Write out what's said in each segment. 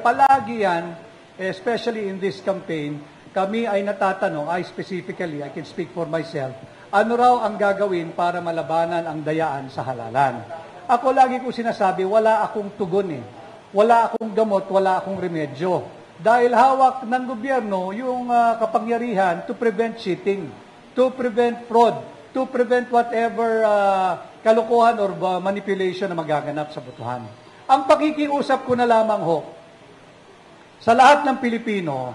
palagi yan, especially in this campaign, kami ay natatanong, specifically, I can speak for myself, ano raw ang gagawin para malabanan ang dayaan sa halalan? Ako lagi ko sinasabi, wala akong tugon eh. Wala akong gamot, wala akong remedyo. Dahil hawak ng gobyerno yung kapangyarihan to prevent cheating, to prevent fraud, to prevent whatever kalokohan or manipulation na magaganap sa botohan. Ang pakikiusap ko na lamang ho, sa lahat ng Pilipino,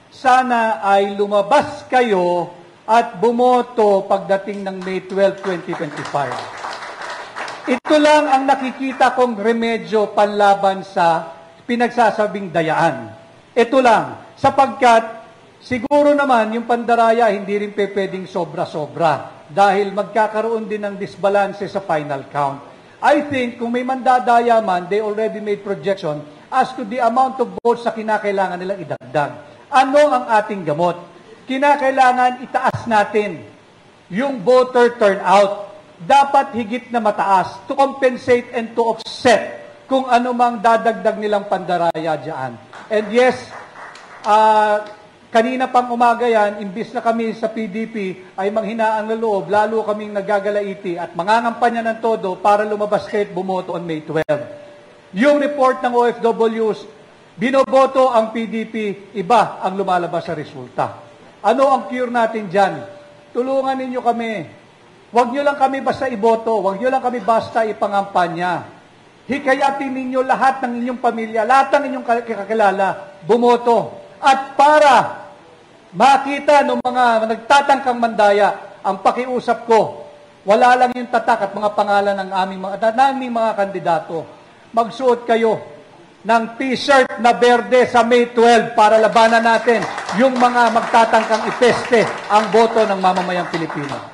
sana ay lumabas kayo at bumoto pagdating ng May 12, 2025. Ito lang ang nakikita kong remedyo panlaban sa pinagsasabing dayaan. Ito lang, sapagkat siguro naman yung pandaraya hindi rin pwedeng sobra-sobra dahil magkakaroon din ng disbalance sa final count. I think kung may mandadaya man, they already made projection as to the amount of votes na kinakailangan nilang idagdag. Ano ang ating gamot? Kinakailangan itaas natin yung voter turnout. Dapat higit na mataas to compensate and to offset kung ano mang dadagdag nilang pandaraya dyan. And yes, kanina pang umaga yan, imbis na kami sa PDP ay manghinaan ng loob, lalo kaming nagagalaiti at mangangampanya ng todo para lumabas kayo at bumoto on May 12. Yung report ng OFWs, binoboto ang PDP, iba ang lumalabas sa resulta. Ano ang cure natin dyan? Tulungan ninyo kami. Huwag nyo lang kami basta iboto. Huwag nyo lang kami basta ipangampanya. Hikayatin ninyo lahat ng inyong pamilya, lahat ng inyong kakilala, bumoto. At para makita ng mga nagtatangkang mandaya, ang pakiusap ko, wala lang yung tatak at mga pangalan ng aming mga kandidato. Magsuot kayo ng t-shirt na berde sa May 12 para labanan natin yung mga magtatangkang ipeste ang boto ng mamamayang Pilipino.